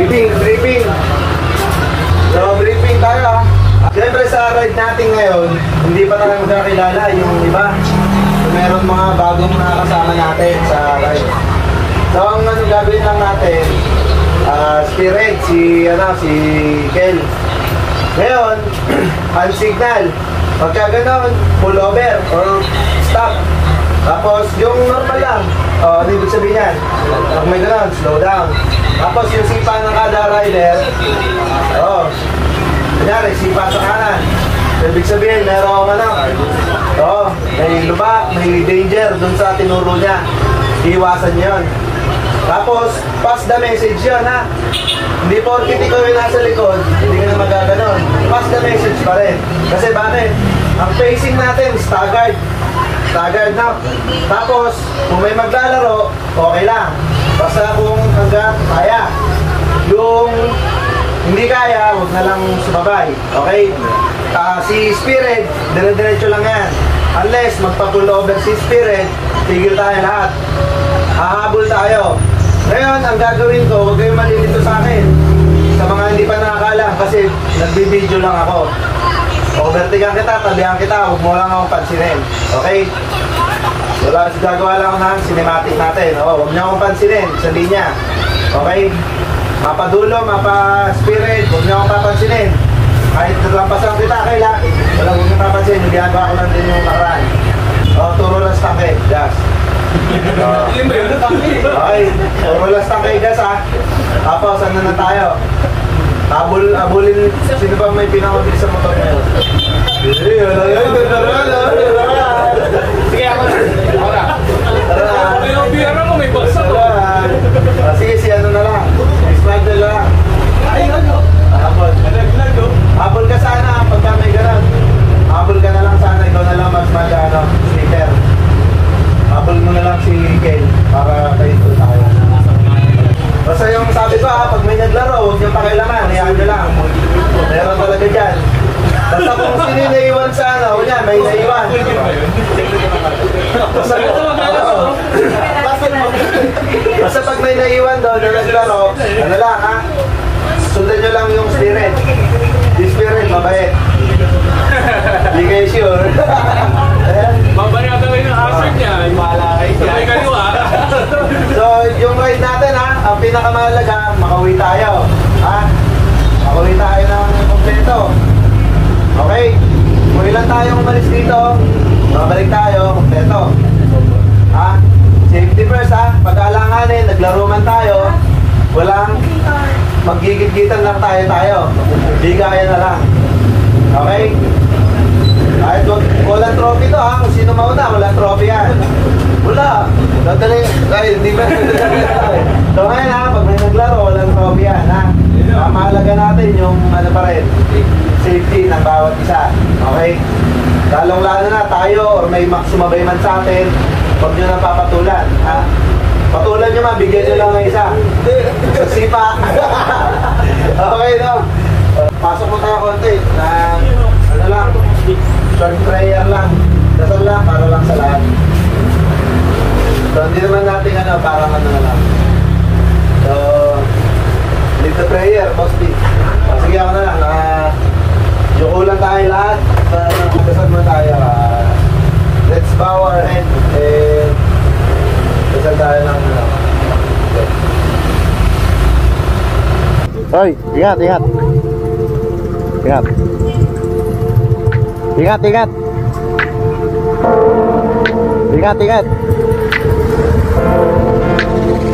Briefing. So, briefing tayo ha. Siyempre sa ride natin ngayon, hindi pa tayo magkakilala yung iba. So, meron mga bagong nakakasama natin sa ride. So, ang gagawin lang natin, Spirit, si Kel. Ngayon, hand signal. Pagka ganon, pull over or stop. Tapos yung normal lang, ano ibig sabihin yan? Pag may ganon, slow down. Tapos yung sipa ng kada rider, kunyari, sipa sa kanan. Ibig sabihin, meron may lubak, may danger dun sa tinuro niya. Iiwasan niyo yun. Tapos, pass the message yun ha. Hindi porkit ikaw yung nasa likod, hindi ka na magaganon. Pass the message pa rin. Kasi bakit? Ang facing natin, staggered. Staggered na. Tapos, kung may maglalaro, okay lang. Basta kung hanggang kaya. Yung hindi kaya, huwag na lang sumabay. Okay? Si Spirit, dire-diretso lang yan. Unless magpa-pull over si Spirit, tigil tayo lahat. Hahabol tayo. Ngayon, ang gagawin ko, huwag kayong malilito sa akin. Sa mga hindi pa nakakala, kasi nagbibideo lang ako. Overtaken kita, tabihan kita, huwag mo lang akong pansinin. Okay? Gagawa lang ako ng cinematic natin. Huwag niyo akong pansinin sa linya. Okay? Mapadulo, mapa-spirit, huwag niyo akong papansinin. Kahit naglampasan kita, kailan, huwag niyo papansinin, yung ginagawa ko lang din yung nakaraan. Turo lang sa tangke, gas. Okay, turo lang sa tangke, gas ha. Tapos, ano na tayo? Abulin, sino ba may pinakabilis sa motor ngayon? Sige, ako na. Tara na. May baksa ko. Sige, si ano na lang. Slide na lang. Habol ka sana pagka may ganun. Habol ka na lang sana. Ikaw na lang sticker. Habol mo na lang si Ken para kayo tayo. Basta yung sabi ko pag may naglaro, huwag niyong pakialaman. Hayaan nyo lang. Meron talaga dyan. Basta kung sino naiwan sa may naiwan. Basta pag may naiwan daw na naglaro, ano lang ha? Sundan nyo lang yung Spirit. Yung Spirit, mabait. Hindi kayo sure. Mabaya gawin ng hazard niya. Sabay kayo ha. So, yung ride natin ha, ang pinakamahalaga, makauwi tayo. Ha? Makauwi tayo ng kompleto. Okay? Kung ilan tayong umalis dito, babalik tayo, kompleto. Ha? Safety first ha. Pag-alanganin, naglaro man tayo, walang magigit-gitan lang tayo. Bigaya na lang. Okay? Kahit walang trophy to ha. Kung sino mauna, walang trophy yan. Wala. Dadali. Ay, hindi ba? So ngayon ha, pag may naglaro, walang trophy yan ha. Mahalaga natin yung pa rin, safety ng bawat isa. Okay? Lalong-lalo na tayo or may sumabay man sa atin, huwag nyo na papatulan. Ha? Patulan nyo bigyan nyo lang ng isa. Sa sipa. Okay, no? Pasok mo tayo konti na ano lang, short prayer lang. Dasal lang, para lang sa lahat. So, hindi naman natin parang ano na lang. So, lead the prayer, boss B. Sige ako na lang. Yuko lang tayo lahat. Dasal mo tayo. Let's bow our head and dasal tayo ng okay. Hoy, ingat. Ingat. Ingat.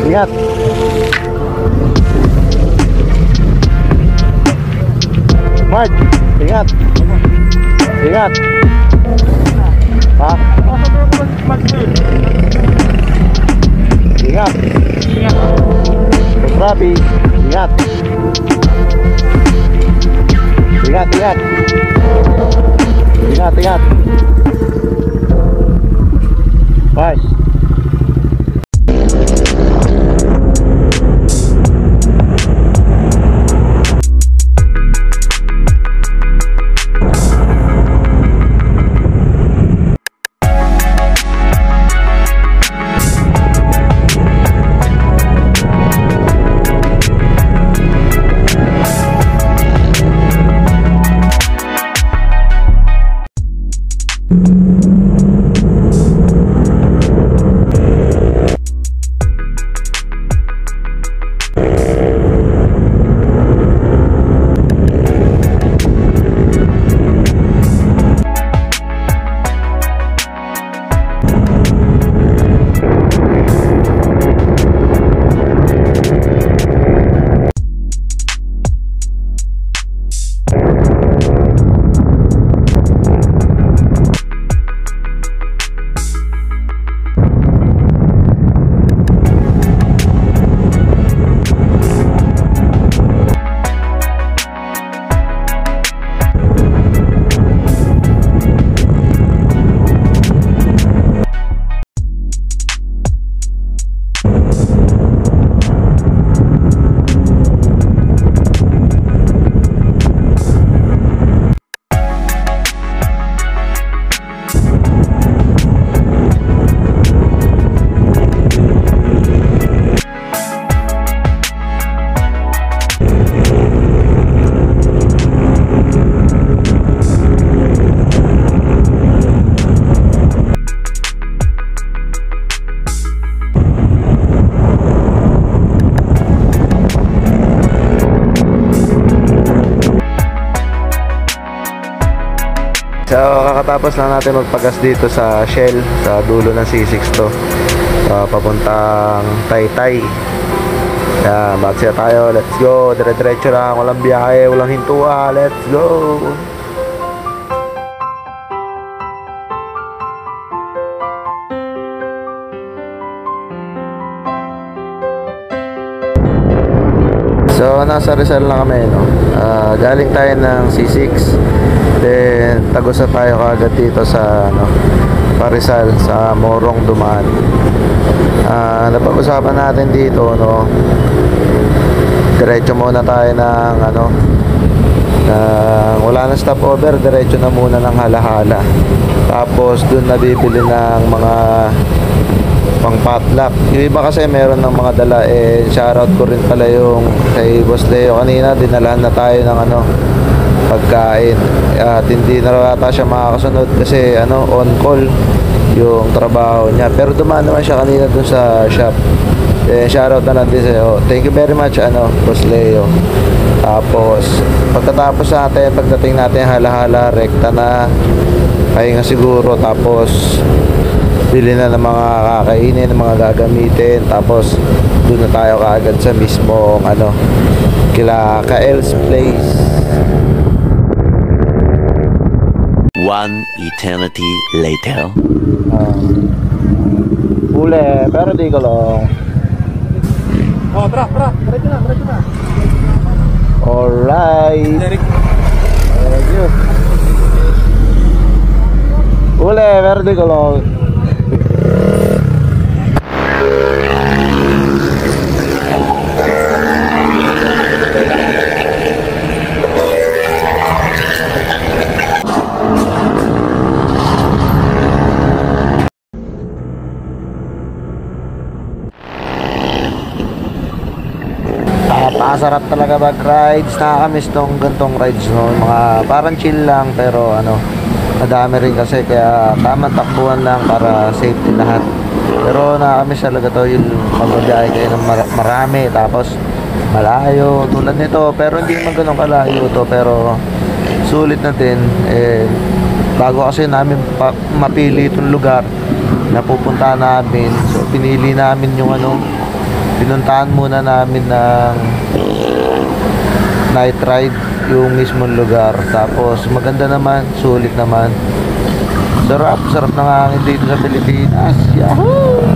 Ingat. Mark, ingat. Ha? Ingat. Rapi, ingat. Bye. So kakatapos lang natin magpagas dito sa Shell, sa dulo ng C6 to, papuntang Taytay. Yan, bagsaya tayo, let's go. Dire-diretso lang, walang biyahe, walang hintua, let's go. So nasa Rizal na kami, no? Galing tayo ng C6, then tagos na tayo kaagad dito sa Rizal, sa Morong Dumaan. Napag-usapan natin dito, no? Diretso muna tayo ng wala na stopover, diretso na muna ng Hala-Hala. Tapos dun nabibili ng mga pang potluck. Yung iba kasi meron ng mga dala, shoutout ko rin pala yung kay Boss Leo kanina, dinalahan na tayo ng pagkain, at hindi na raw ata siya makakasunod kasi on call yung trabaho niya, pero dumaan naman siya kanina dun sa shop. Shoutout na lang din sa'yo, thank you very much Boss Leo. Tapos pagkatapos natin, pagdating natin Hala-Hala, rekta na, pahinga siguro, tapos bili na ng mga kakainin, ng mga gagamitin, tapos doon na tayo kaagad sa mismong kila Kael's Place. One eternity later. Ule, pero di ko lang. Tara, diretso na. Alright. Derek. Thank you. Ule, pero di ko lang. Napakasarap talaga mag-rides. Nakakamiss tong gantong rides, no? Mga parang chill lang, pero madami rin kasi, kaya tamang takbuhan lang para safety lahat. Pero nakakamiss talaga to, yung magbabiyahe kayo ng marami, tapos malayo tulad nito, pero hindi naman ganun kalayo to, pero sulit na din. Bago kasi namin mapili itong lugar na pupuntahan namin, so pinili namin yung pinuntahan muna namin ng night ride yung mismong lugar. Tapos maganda naman, sulit naman, sarap ng hangin dito sa Pilipinas. Yahoo!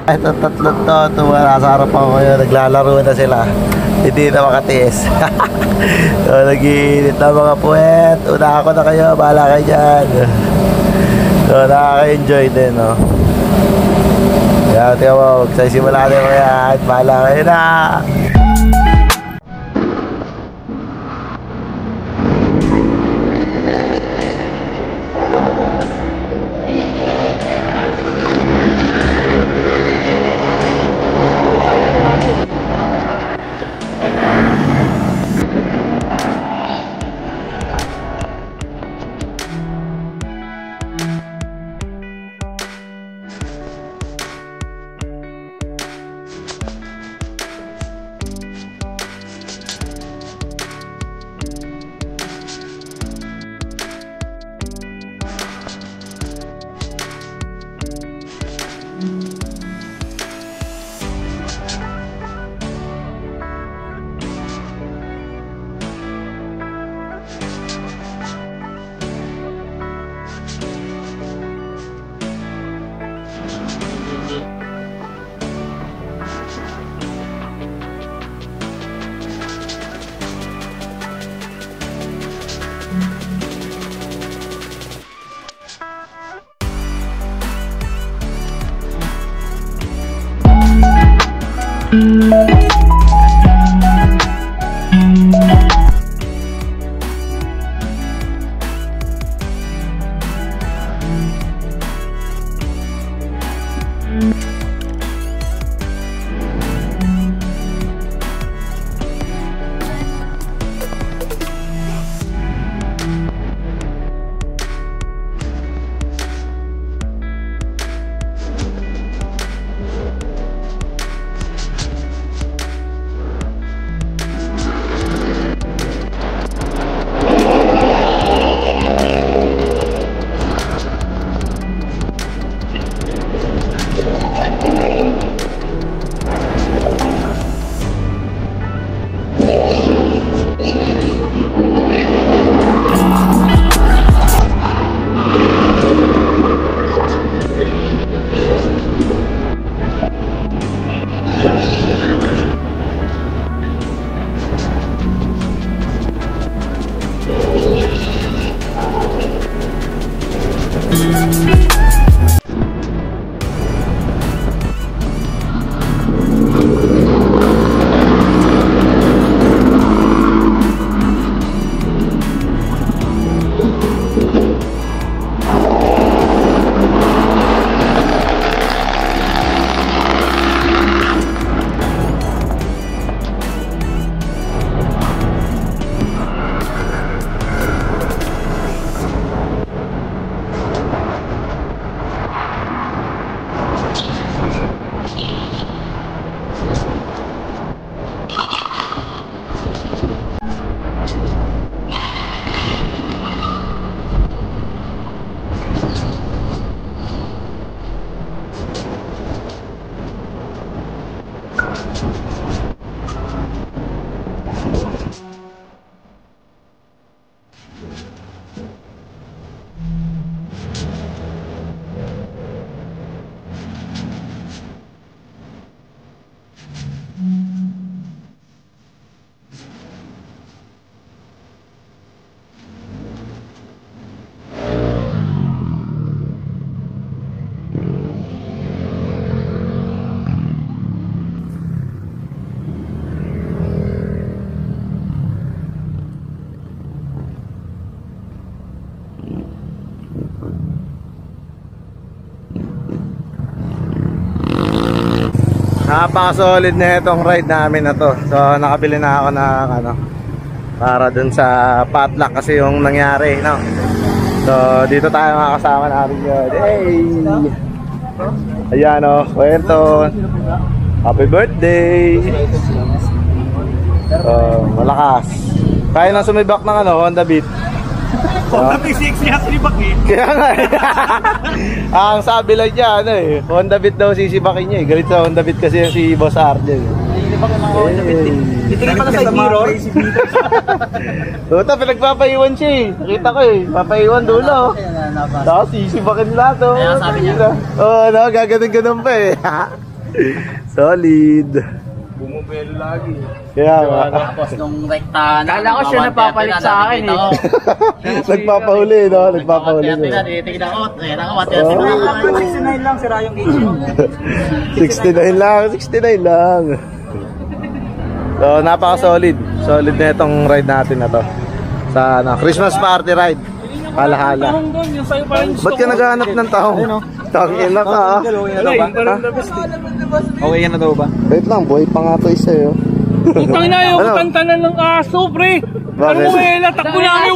Ito tatlo to, nasa harap ako ngayon, naglalaro na sila, hindi na makatiis. So nag-iinit na mga puwet, una ako na kayo, bahala kayo dyan. So nakaka-enjoy din, no? Kaya tingnan mo, magsasimula na mo yan, bahala kayo na. Napaka-solid na itong ride namin na to. So nakabili na ako ng ano, para dun sa potluck kasi yung nangyari, no? So dito tayo makakasama natin yun. Hey! Ayan o, kwento. Happy birthday! So malakas. Kaya nang sumibak ng ano, Honda Beat. Honda Beat 6 niya sinibak eh. Kaya nga eh. Ang sabi lang niya, ano eh, Honda Beat daw sisibakin niya eh. Galit sa Honda Beat kasi yung si Boss Arden. Sinibak ng mga Honda Beat eh. Titingin pa na sa mirror. Tuta, pinagpapaiwan siya eh. Nakita ko eh, papaiwan dulo. Tapos sisibakin lahat oh. Kaya sabi niya. Oo, no, gaganon-ganon pa eh. Solid. Bumubelo lagi. Kaya nga. Tapos nung rekta na. Kala ko siya napapalit sa akin eh. Nagpapahuli, no? Nagpapahuli. Titignan ko. Titignan ko. 69 lang sira yung gauge. 69 lang, 69 lang. So, napaka-solid. Solid na itong ride natin na to. Sa ano, Christmas party ride. Hala-hala. Ba't ka naghahanap ng tahong? Tangina ka ah. Okay yan na daw ba? Wait lang, boy pa nga to isa eh. Putang na yung tantanan ng aso, pre. Ano mo eh, takbo namin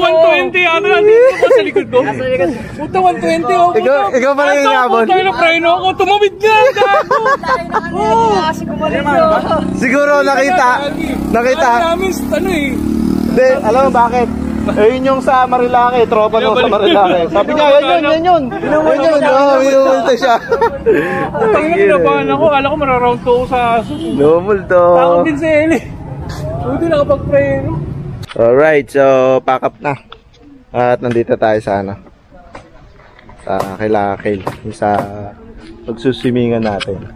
120. Ano nandito ko sa likod ko? Puta 120 oh. Ikaw pala yung inabon. Puta na preno ako, tumawid nga. Siguro nakita. Ano namin, ano eh. Hindi, alam mo bakit? Eh yun yung sa Marilake, tropa mo sa Marilake. Sabi niya, yan yun. Minumulto siya. Putang ina, kinabahan ako. Kala ko mararound to sa aso. Minumulto. Takot din si Eli. Buti nakapag-preno. Alright, so pack up na. At nandito tayo sa ano, sa Kilakil, sa pagsuswimingan natin.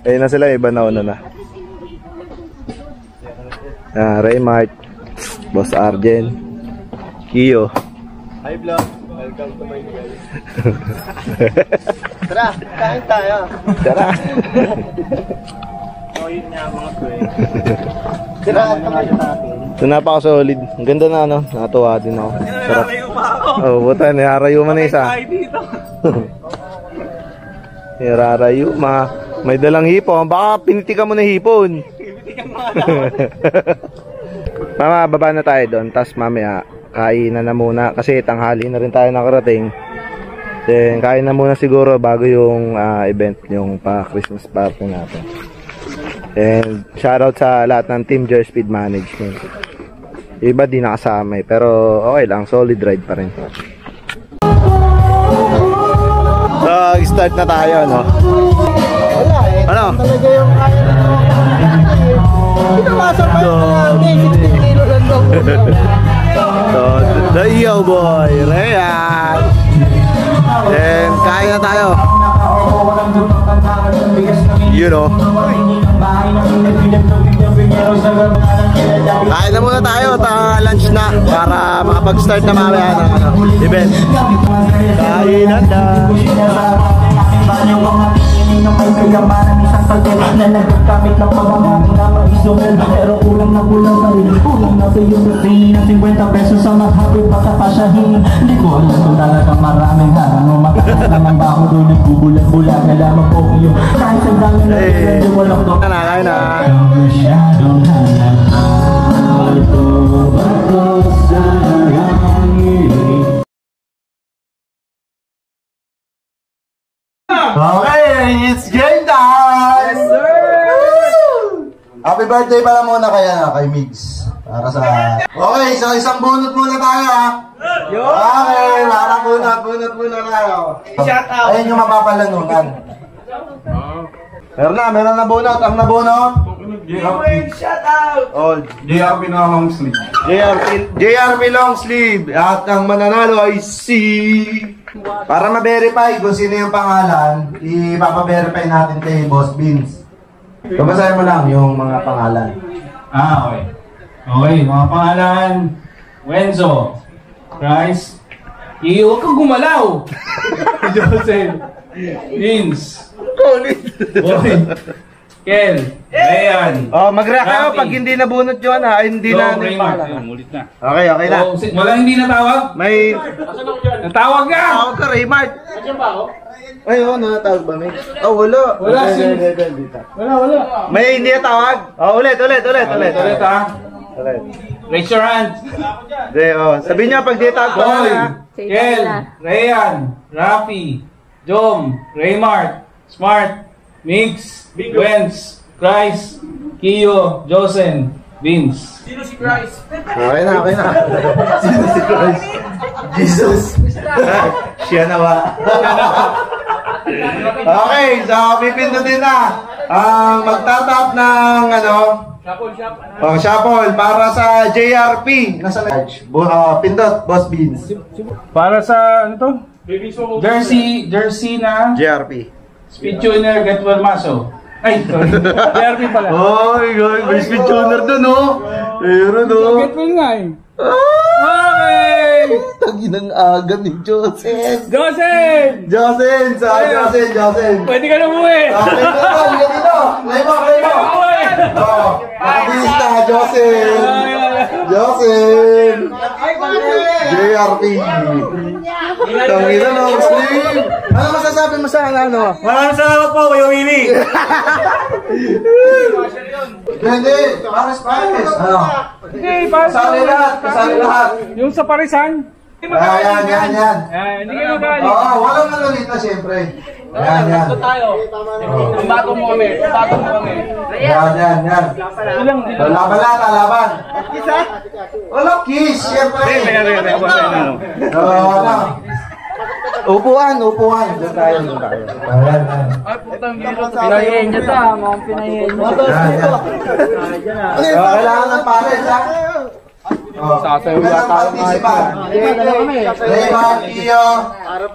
Ayun na sila, iba na una na. Raymart, Boss Arjen, Kiyo. Hi vlog, welcome to my vlog. Tara, kain tayo. Tara. Ito napaka-solid. Ang ganda na ano. Nakatuwa din ako. Sarap. Oh, buta. Niharayo mo na isa. Niharayo. May dalang hipon. Baka pinitikan mo na hipon. Mama, baba na tayo doon. Tapos mamaya, kainan na muna. Kasi tanghali na rin tayo nakarating. Then, kain na muna siguro bago yung event. Yung pa-Christmas party natin. And shoutout sa lahat ng Team Jer Speed Management. Iba di nakasama pero okay lang, solid ride pa rin. So, start na tayo, no? Wala eh. Ano? Talaga yung kaya na pinawasap pa yung 16 kilo lang daw. So, the EO boy, Ryan. And kain na tayo. You know. Kain na muna tayo, lunch na para makapag-start na mamaya ng event. Kainan na. Ng may kagamanan isang pagkakas na nagkakamit ng pagmamahal na maisumel pero kulang na kulang pa rin kulang na sa iyong routine ng 50 pesos sa maghapit pagkapasyahin hindi ko alam kung talagang maraming harang o makakasama ng bako doon nagbubulag-bulag na lamang po iyo kahit sa dami na medyo walang doon kain na masyadong hanap ito bago sa langit. Okay, it's game time! Yes, sir! Happy birthday pala muna kay Migs. Para sa... Okay, so isang bunot muna tayo ha. Okay, para bunot muna tayo. Shout out! Ayun yung mapapalanunan. Meron na bunot. Ang nabunot? Shout out! Oh, JRP na long sleeve. JRP long sleeve. At ang mananalo ay si... Para ma-verify kung sino yung pangalan, ipapa-verify natin kay Boss Beans. Babasahin mo lang yung mga pangalan. Okay. Okay, mga pangalan. Wenzo. Christ. Huwag kang gumalaw. Joseph. Vince. Boy. Kel. Ryan. Oh, mag-react kayo pag hindi nabunot yun ha. Hindi na yung pangalan. Ulit na. Okay na. Wala hindi natawag? May... Natawag ka! Tawag ka, Raymart. Nandiyan ba ako? Ay, oo, natawag ba, May? Oh, wala. Wala. Wala. May hindi natawag? Oh, ulit ha. Ulit. Raise your hand. Sabihin niya pag di tawag pa. Boy, Kel, Ryan, Rafi, Jom, Raymart, Smart, Mix, Wenz, Christ, Kiyo, Josen, Vince. Sino si Christ? Okay na. Sino si Christ? Jesus. Siya na ba? Okay, so pipindutin na. Magtatap ng shuffle para sa JRP. Nasa pindot, Boss Beans. Para sa ano to? Jersey na JRP. Speed Tuner Getwell Maso. Ay, sorry. JRP pala. Oh my God, may speed tuner dun, oh. Meron, oh. Getwell nga eh. Okay! Taginang aga ni Josen. Josen! Josen. Pwede ka na umuwi. Okay, dito. Lay mo. Oh, mabilis na, Josen. JRP. Tangina long sleeve. Ano masasabi mo sa ano? Maraming salamat po, Kuya Willie. Hindi, pares. Ano? Okay, para Kasali lahat. Yung sa parisan. Yan. Hindi kayo magalit. Oo, walang nalulita siyempre. Yan. Batong mo kami. Yan. Laban. Walang kiss, siyempre. Upuan. Doon tayo. Ayan. Pinayin nyo ta, mga pinayin nyo. Kailangan ng pares, ha? Sasayaw yata ang Raymart, Iyo,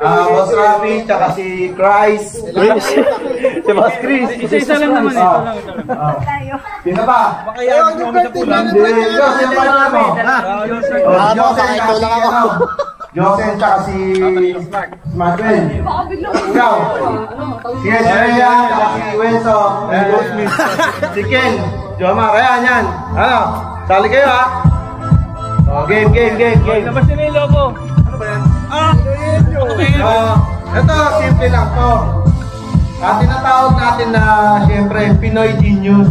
Boss Rafi, tsaka si Christ. Si Boss Chris. Isa lang naman eh. Sino ba? Hindi. Sino ba naman mo? Joseph, ikaw lang ako. Josen, tsaka si Smartwell. Ikaw. Si Estrella, tsaka si Wenso. Si Ken. Jomar, ayan, yan. Ano? Sali kayo, ha? Oh, game. Labas nyo na yung logo. Ano ba yan? Ito, simple lang to. Tinatawag natin na, siyempre, Pinoy Genius.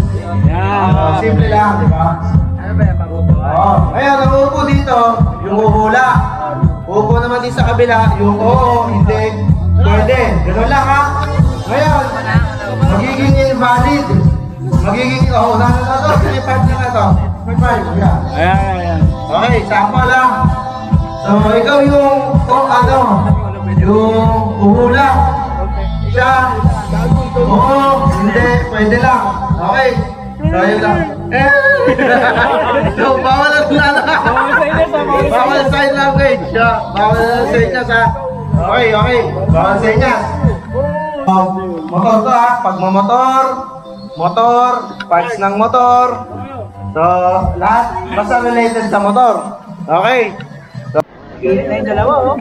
Simple lang, di ba? Ano ba yan? Ngayon, ang upo dito, yung uhula. Upo naman din sa kabila, yung oo, hindi, pwede. Ganun lang, ha? Ngayon, magiging invalid. Magiging, na to, may part na to. May part, yeah. Ayan. Okay, sample lang. So, ikaw yung, yung uhula. Siya, oo, hindi, pwede lang. Okay, so yun lang. So, bawal ang bawal sign language. Bawal ang senyas, ha. Okay, bawal senyas. Motor to, ha. Pag motor, parts ng motor. So, lahat, basta related sa motor. Okay. Ito yung dalawa, oh.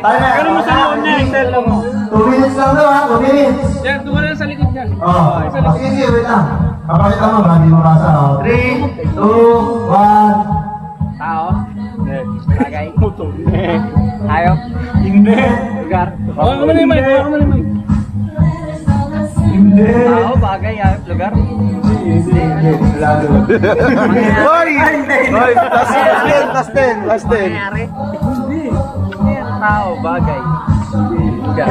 Timer. Pero mo sa loob niya, yung cellphone mo. 2 minutes lang daw, ha. 2 minutes. Yan, tumala na sa likod niya. Sige, wait lang. Kapakita mo ba? Hindi mabasa. 3, 2, 1. Tao. Bagay. Hayop. Hindi. Lugar. Hawakan mo na yung mic. Hindi. Tao, bagay, hayop, lugar. Hoy! Last 10. Nangyari? Hindi. Tao, bagay. Lugar.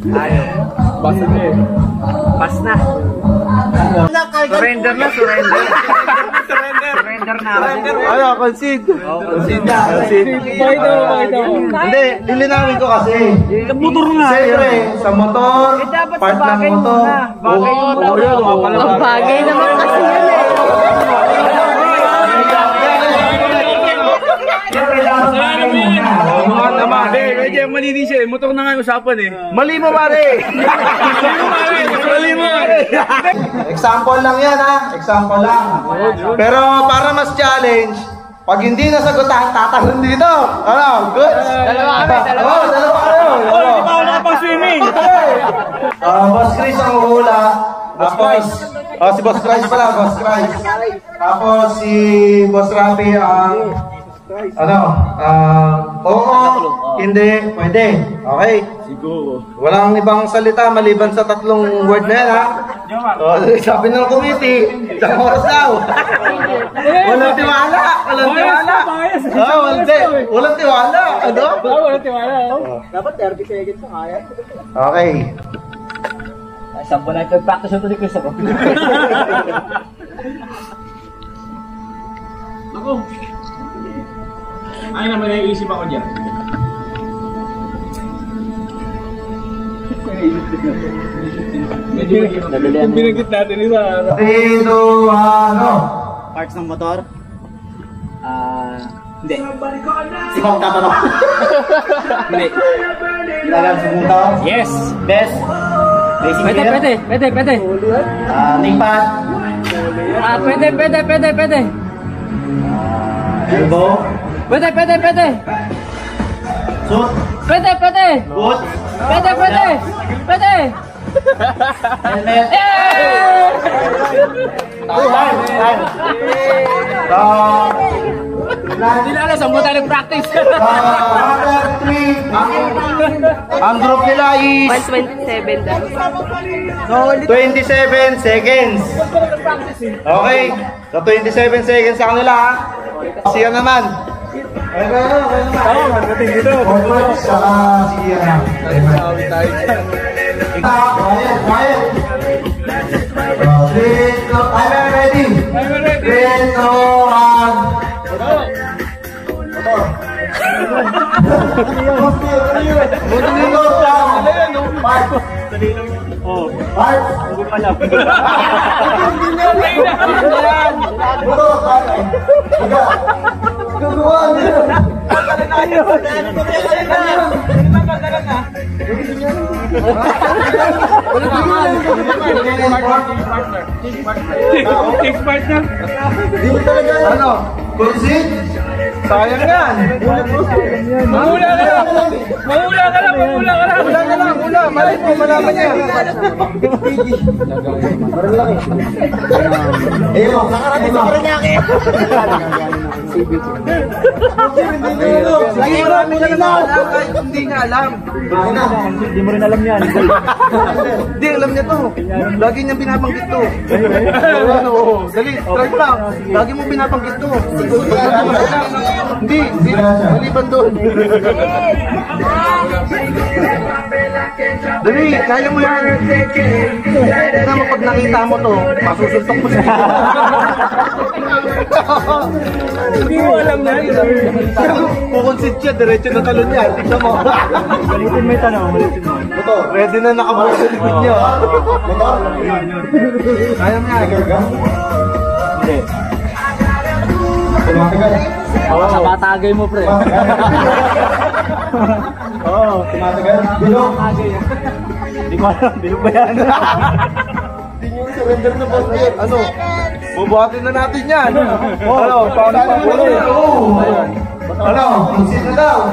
Hayop. Pas na. Surrender na. Surrender na. Ano, concede. Concede na. Pakita mo. Hindi, lilinawin ko kasi. Motor nga. Siyempre, sa motor, dapat part sa bagay ng motor. muna. Bagay muna. Bagay naman kasi yun eh. Kasalanan mo yan. Mga naman. Medyo mali siya. Motor na nga yung usapan eh. Mali mo, pare! Mali mo. Example lang yan, ha? Example lang. Pero para mas challenge, pag hindi nasagutan, tatalon dito. Ano? Good? Dalawa kami. Oo, dalawa kayo. Oh, hindi pa ako nakapag-swimming. Boss Chris ang uhula. Tapos, si Boss Chris pala, Boss Chris. Tapos si Boss Rafi ang hindi, pwede. Okay? Siguro. Walang ibang salita maliban sa 3 word na yan, ha? Sabi ng committee, isang oras daw. Walang tiwala. Walang tiwala. Ano? Walang tiwala. Dapat 30 seconds na kaya. Okay. Sampo na ito. Practice ito ni Chris ako. Ako. Ay naman naiisip ako dyan. Yung binagit natin isa. 3, 2, 1, Parts ng motor? Hindi. Ikaw ang tatanong. Hindi. Ilagan sa motor? Yes. Best? Racing Pwede. Knee pad? Pwede. Elbow? Pwede. Suit? Boot? Helmet? Hindi na alam, saan mo tayo nag-practice? Number 3, ang group nila is 127 daw. 27 seconds. Okay. So 27 seconds sa kanila, ha? Siya naman. Forward sa siya na. Quiet. I'm ready. 3, 2, 1. Six partner. Hindi mo talaga ano? Kursin? Sayang yan. Mahula ka lang. Mahula ka lang. Mahula ka lang. Wala na lang, wala. Malit mo, malaman niya. Ayun, nakarating sa Paranaque. Lagi marami na lang. Kahit hindi niya alam. Hindi mo rin alam yan. Hindi, alam niya to. Lagi niya binabanggit to. Dali, try lang. Lagi mo binabanggit to. Hindi, maliban doon. Dali, kaya mo yan. Tignan mo pag nakita mo to, masusuntok mo siya. Hindi mo alam na. Kukonsit siya, diretso na talon niya. Tignan mo. Ulitin mo yung tanong, ulitin mo. Ito, ready na nakabukas sa likod niyo. Kaya mo yan. Hindi. Nakatagay mo, pre. Oo, tumatagal. Bilog. Hindi ko alam, bilog ba yan? Hindi nyo surrender na basket. Ano? Bubuhatin na natin yan. Ano? Paano pa ulo? Ano? Kung sino daw?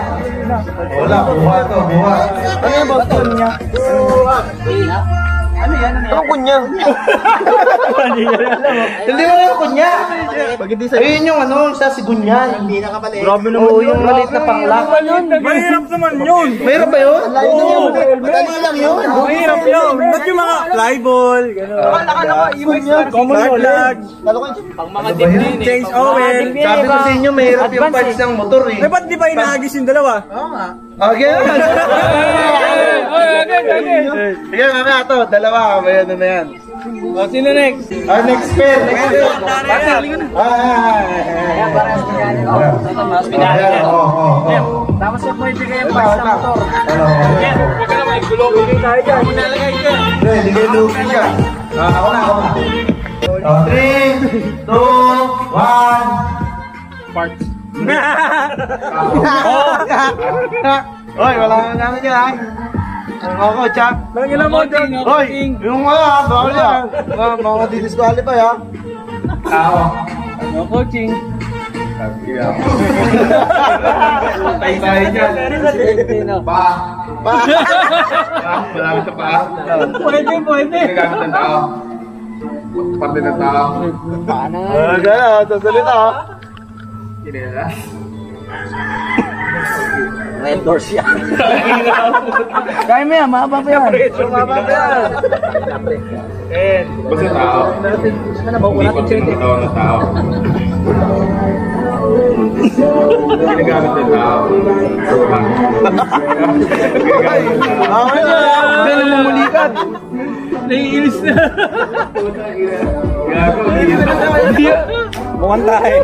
Wala, buha to, buha. Ano yung basket niya? Ano yan? Anong kunya? Hindi mo yung kunya. Ayun yung ano, sa sigunyan. Hindi na kapali. Grabe naman Oo, yung maliit na panglak. Mahirap naman yun. Mayroon ba yun? Oo. Madali lang yun. Mahirap yun. Ba't yung mga fly ball? Common knowledge. Pang mga din. Change oil. Sabi ko sa inyo, mahirap yung parts ng motor eh. Eh, ba't di ba inaagis yung dalawa? Again? Again. Sige, mamaya ito. Dalawa. May ano na yan. O, sino next? Next pair. Next pair. Tapos yung mo ibigay yung parts ng motor. Huwag ka na may gulo. Hindi tayo dyan. Nalagay ka. Hindi kayo lugi ka. Ako na. 3, 2, 1. Parts. Hoy, wala na namin yan ha. Ako, chap. Ilan mo dyan? Hoy, yung mga, bawal yan. Mga didisqualify ha. No coaching. Patay tayo dyan. Malapit sa paa. Pwede. Gamit ng tao. Parte ng tao. Gano'n, sasalita ha. Kinela. Red doors yan. Kaya mo yan, mababa pa yan. Sumama ka yan. Basta tao. Hindi ko tinatawag ng tao. Ginagamit ng tao. Ako na. Hindi na mumulikat. Naiinis na. Mukhang tayo.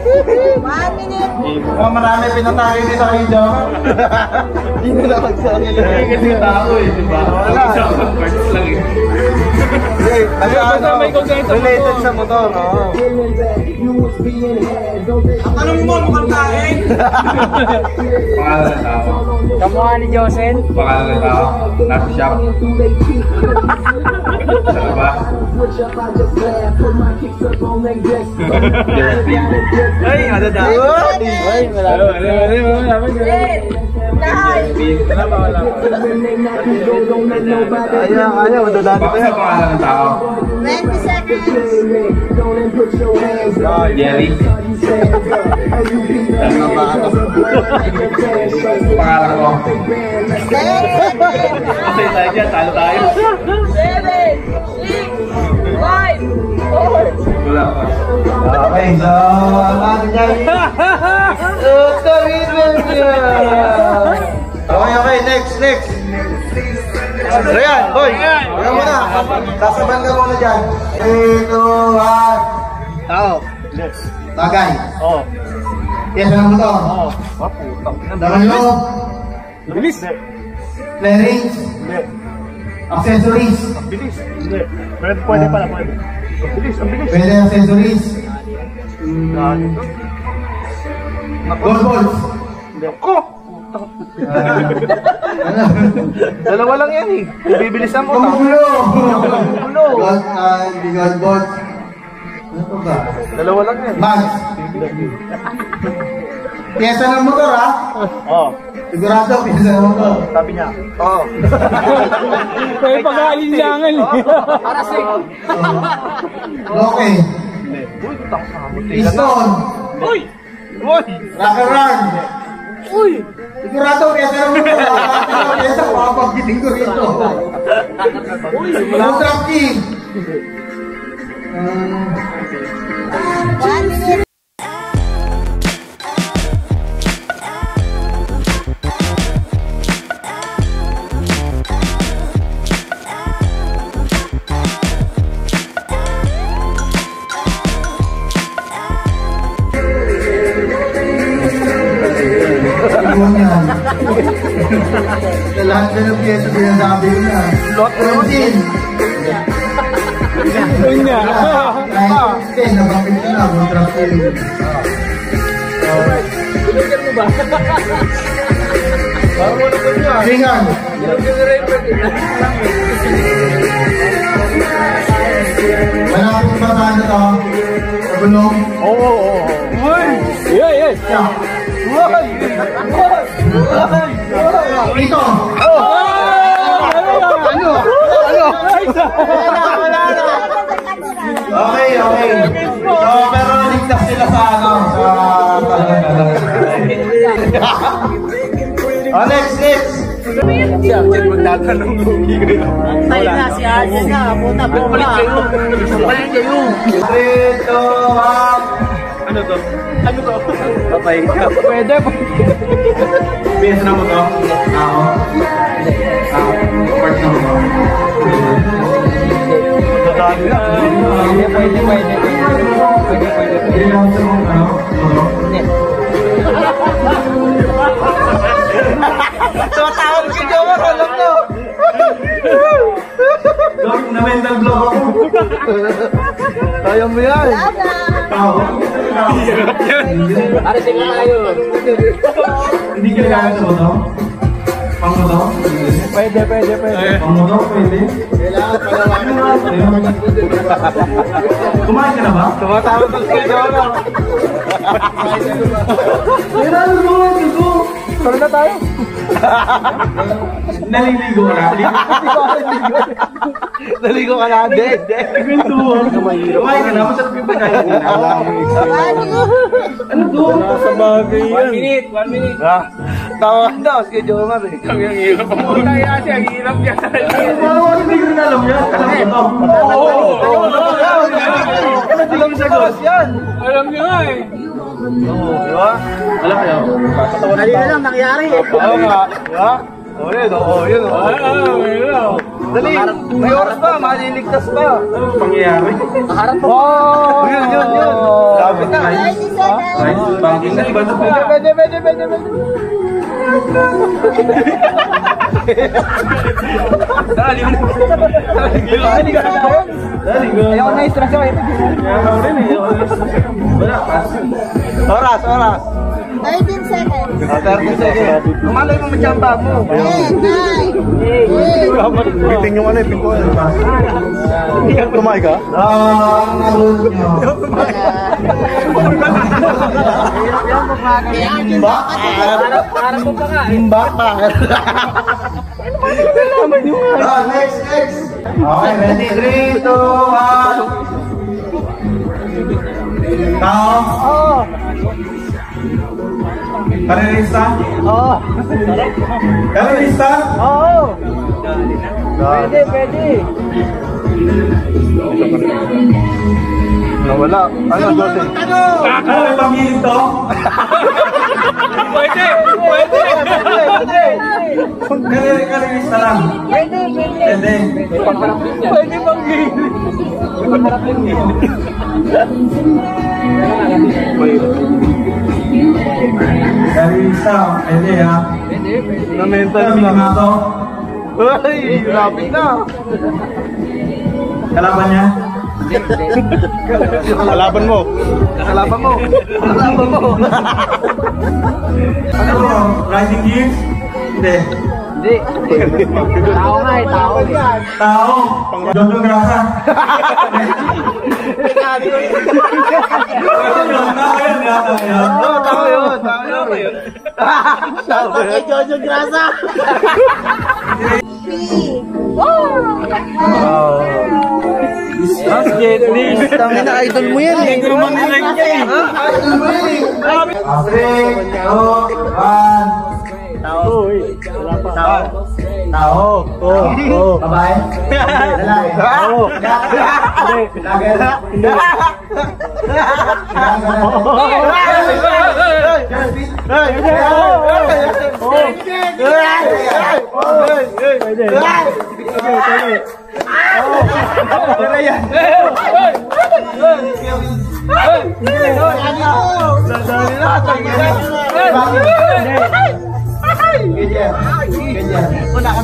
Mukhang marami pinatake din sa video. Hindi na lang magsabi. Hindi kasi tao eh, di ba? Wala. Parts lang eh. Related sa motor, oo. Ang tanong mo, mukhang tayo. Pangalan ng tao. Kamukha ni Josen. Pangalan ng tao. Nasa shop. Sa labas. Ay, ano daw? Ay, malapit. Kaya, madadali pa yan. Pangalan ng tao. 20 seconds. Jerry. Pangalan ko. 10 seconds. Kasi tayo dyan, talo tayo. 7, 6, 5, 4. Wala pa. Okay, so, ano dyan? Okay, next. Ryan, boy. Huwag mo na. Sasaban ka muna dyan. 3, 2, 1. Tao. Bagay. Oo. Yes, ano mo to? Daman loob. Bilis. Flarings. Accessories. Bilis. Pwede pala, pwede. Bilis, ang bilis. Pwede accessories. Golf balls. Ko! Dalawa lang yan eh. Bibilisan mo. Mamulo! God, hindi God bot. Ano to ba? Dalawa lang yan. Mags! Piyesa ng motor ha? Oo. Sigurado, piyesa ng motor. Sabi niya. Oo. May pag-aalinlangan eh. Okay. Piston. Uy! Rock and run. Uy! Sigurado, piyesa ng motor. Piyesa, papagiting ko rito. Walang trap key. 1 minute. Iwan yan. Sa lahat na ng piyesa sinasabi ko na. Lot Engine. Yun nga. Kahit 10, nabakit ko na. Walang trap key. Ringan. Malapit ba sa ano to? Sa gulong? Oo. Yeah. Ito! Okay. So, pero ligtas sila sa ano, sa Oh, next. Tayo na, si Arjen na. Puta, bomba. Balik kayo. 3, 2, 1. Ano to? Patay ka. Pwede. Biyasa na mo to? Ako? Part na mo. Pwede. Hindi lang sa mga ano? Tumatawag si Jomar, alam mo. Na-mental block ako. Kaya mo yan. Para sige tayo. Hindi kailangan sa motor? Pang motor? Pwede. Pang motor? Pwede? Kumain ka na ba? Tumatawag si Jomar. Kailangan mo nga ito. Saan na tayo? Naliligo ka na? Naligo ka na, hindi. Kumain ka na? Masarap yung pagkain nila. Ano to? Sa bagay yan. 1 minute. Tawa daw si Jomar eh. Ang hirap ang puta yan. Ang hirap yan. Paano hindi ko na alam yan? Alam ko to. Ano lang sa gawas yan? Alam niyo nga eh. Di ba? Alam kayo? Dali na lang nangyari eh. Oo nga. Di ba? Yun. Dali, may oras pa, maliligtas pa. Ano pangyayari? Harap mo. Oh, yun. Sabi na. 30 seconds. Right? Bangking na iba ito po. Pwede. Ayaw na i-stress ako. Oras. 13 seconds. 30 seconds. Kumalay mo matyamba mo. 10, 9, 8, Biting yung ano, ipin ko. Tumahay ka? Naroon nyo. Harap mo pa nga eh. Next. Okay, ready? 3, 2, 1. Tao? Oo. Karerista? Oo. Karerista? Oo. Pwede. Nawala. Ano, Jose? Ano may panghilig to? Pwede. Karerista lang. Pwede. Pwede bang gini? Karerista. Pwede ha. Na-mental Sabi na. nga to. Ay, lapit na. Kalaban niya? Kalaban mo. Kalaban mo. Kalaban mo. Ano mo? Riding gears? Hindi. Hindi. Tao nga eh, tao. Tao. Jojo Grasa. Tao yun. Tao yun. Kay Jojo Grasa. Tangin na idol mo yan eh. Idol mo yan eh. 3, 2, 1. Tao. Babae? Lalaki? Tao.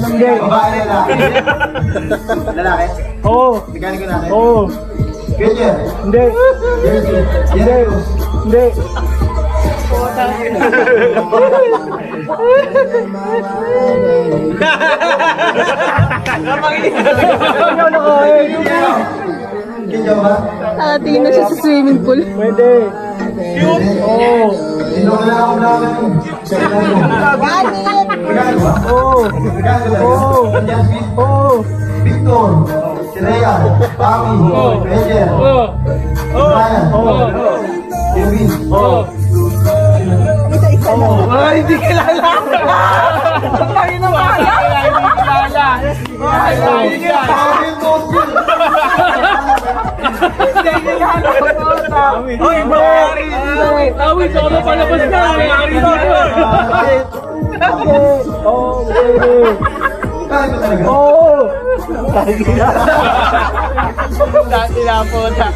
Hindi. Babae, lalaki? Lalaki? Oo. Mekaniko natin? Oo. Ganyan? Hindi. Jersey? Hindi. Hindi. Kinyo ba? Tingin na siya sa swimming pool. Pwede. Oo. Sino ka lang akong laban? Ganit! Mekaniko ba? Oo. Mekaniko ba? Oo. Jasmine? Oo. Victor? Si Rhea? Pami? Ranger? Brian? Kevin? Ay, hindi kilala. Ang tayo na wala. Hindi kilala. Ay, Oy, Mari! Awit, ako na palabas ka. May-ari dito. Oo. Pwede. Kaya ko talaga? Oo. Dati na po na.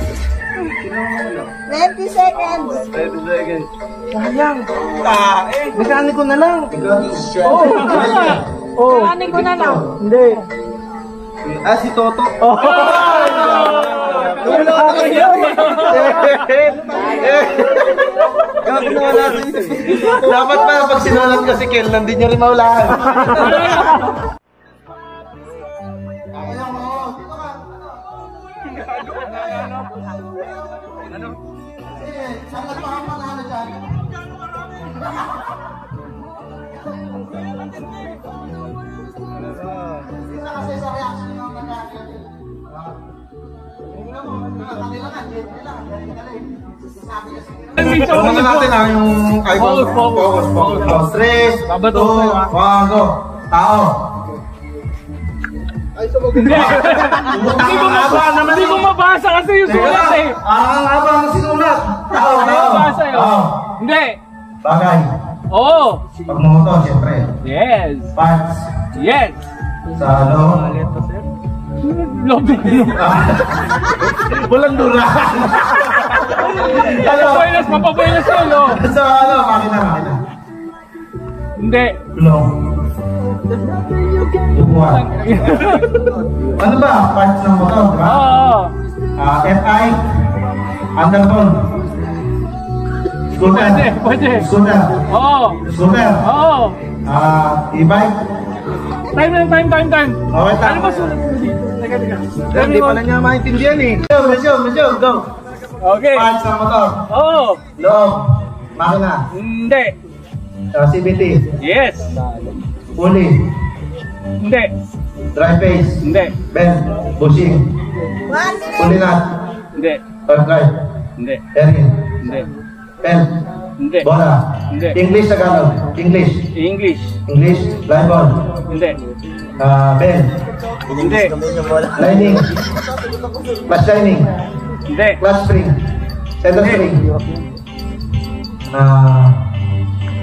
20 seconds. Sayang. Tae. Mekaniko na lang. Oo. Oo. Kanin ko na lang. Hindi. Ah, si Toto. Oo. Dapat pa pag sinulat ka si Kel, hindi niya rin maulaan. Tingnan natin yung icon. Focus. 3, 2, 1, go. Tao. Hindi ko mabasa kasi yung sulat eh. Ang haba ng sinulat. Tao. Hindi ko mabasa yun. Hindi. Bagay. Oo. Pagmumoto, siyempre. Yes. Parts. Yes. Sa ano? Lobby. Walang dura. Mapabuenas yun, no? Sa ano? Makina. Hindi. Long. Bubuhan. Ano ba? Parts ng motor, di ba? Oo. FI. Undertone. Scooter. Pwede. Scooter. Oo. Scooter. Oo. E-bike. Time. Okay, Ano ba sulat mo dito? Teka. Hindi pala niya maintindihan eh. Medyo, go. Okay. Parts ng motor. Oo. Loob. Makina. Hindi. CVT. Yes. Pulley. Hindi. Drive base. Hindi. Bend. Bushing. 1 minute. Pulley nut. Hindi. Third drive. Hindi. Bearing. Hindi. Pen. Hindi. Bola. Hindi. English, Tagalog. English. English. Line ball. Hindi. Bend. Hindi. Lining. Clutch lining. Hindi. Clutch spring. Center spring.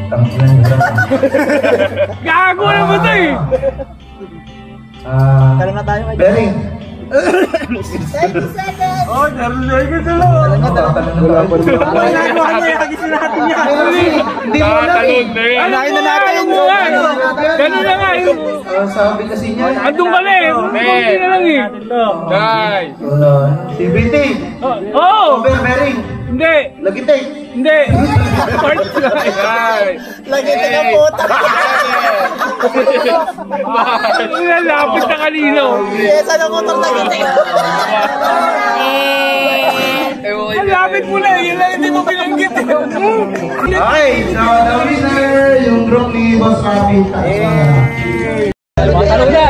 Tangkilan yung hirap. Gago na ba ito eh? Bearing. 30 seconds. Oh, 30 seconds na lang. Wala pa rin. Ginagawa niya, hagisin natin yan. Hindi mo na eh. Anahin na natin. Ganun na nga. Sabi kasi niya. Andun ka na eh. Kunti na lang eh. Guys. 70. Oh! Overbearing. Hindi. Lagitik. Hindi. Parts na. Guys. Lagi ka puta. Lapit na kanino. Yes, ano motor na kita? Ang lapit mo na eh. Yun lang hindi mo binanggit eh. Okay, so the winner, yung group ni Boss Rafi.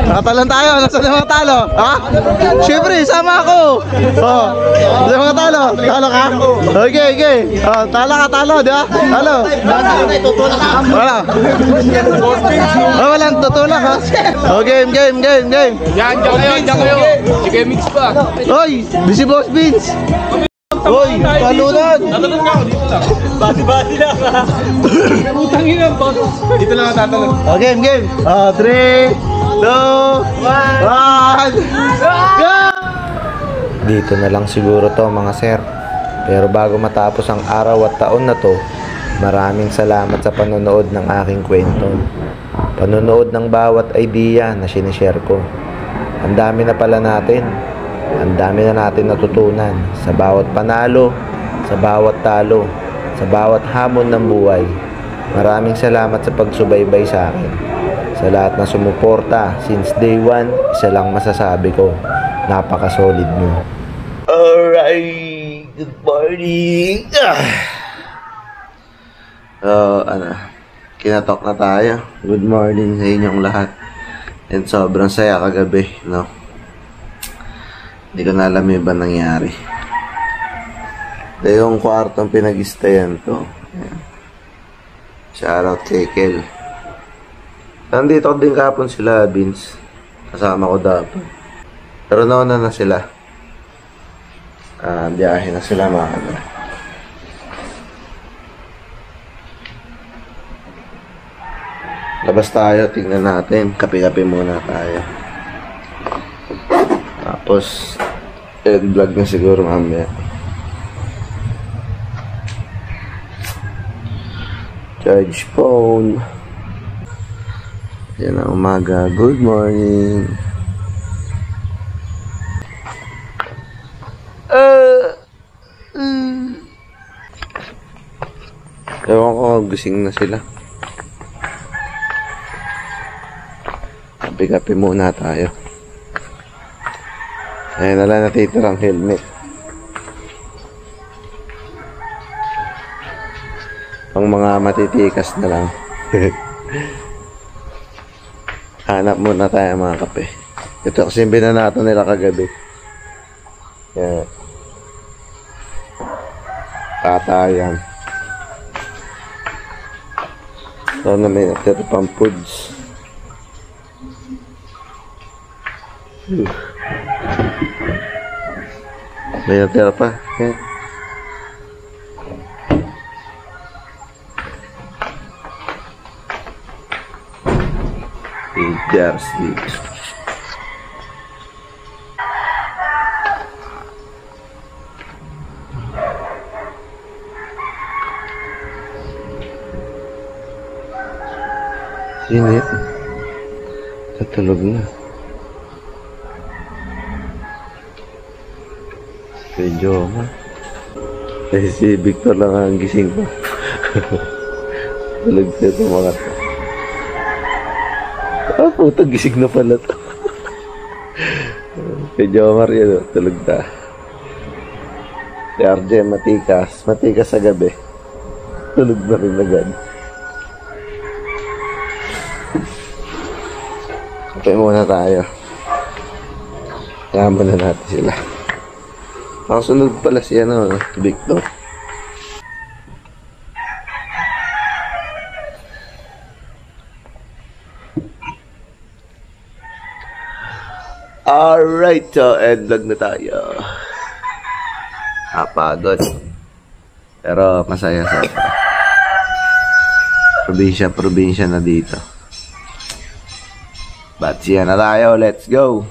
Nakatalon tayo, nasa na mga talo? Ha? Siyempre, sama ako! Oh, nasa mga talo? Talo ka? Okay, okay. Oh, talo ka, talo, di ba? Talo. Wala. Oh, walang tutulak ha? Oh, game. Yan, dyan kayo. Sige, mix pa. Oy, busy boss Vince. Oy, talunan. Tatanong ka ako, dito lang. Bati-bati lang ha. Putang ina, boss. Dito lang ang tatanong. Oh, game. 3, 2, 1, go! Dito na lang siguro to mga sir. Pero bago matapos ang araw at taon na to, maraming salamat sa panonood ng aking kwento. Panonood ng bawat idea na sinishare ko. Ang dami na pala natin. Ang dami na natin natutunan sa bawat panalo, sa bawat talo, sa bawat hamon ng buhay. Maraming salamat sa pagsubaybay sa akin. Sa lahat na sumuporta since day 1, isa lang masasabi ko, napaka-solid nyo. Alright, good morning. Kinatok na tayo. Good morning sa inyong lahat. And sobrang saya kagabi, no? Hindi ko na alam yung ba nangyari. Ito yung kwartong pinag-stayan ko. Shoutout kay Kel. Nandito din kapon sila, Vince. Kasama ko dapat. Pero nauna na sila. Biyahe na sila mga kanila. Labas tayo, tingnan natin. Kape-kape muna tayo. Tapos, vlog na siguro mamaya. Charge phone. Yan ang umaga. Good morning. Ewan ko, gising na sila. Kape-kape muna tayo. Ayan na lang natitirang helmet. Pang mga matitikas na lang. Hanap muna tayo mga kape. Ito kasi yung binanato nila kagabi. Yan. Patayan. Ito na may natira pang foods. May natira pa. Yan. Jersey. Sino yan? Tatulog na. Medyo si Victor lang ang gising pa. Tulog siya ito mga to. Ah, puto, gising na pala to. Medyo yan, tulog na. Si RJ matikas sa gabi. Tulog na rin agad. Okay muna tayo. Kaya muna natin sila. Makasunod pala si Victor. Alright, so end vlog na tayo. Napagod. Pero masaya sa probinsya na dito. But siya na tayo, let's go!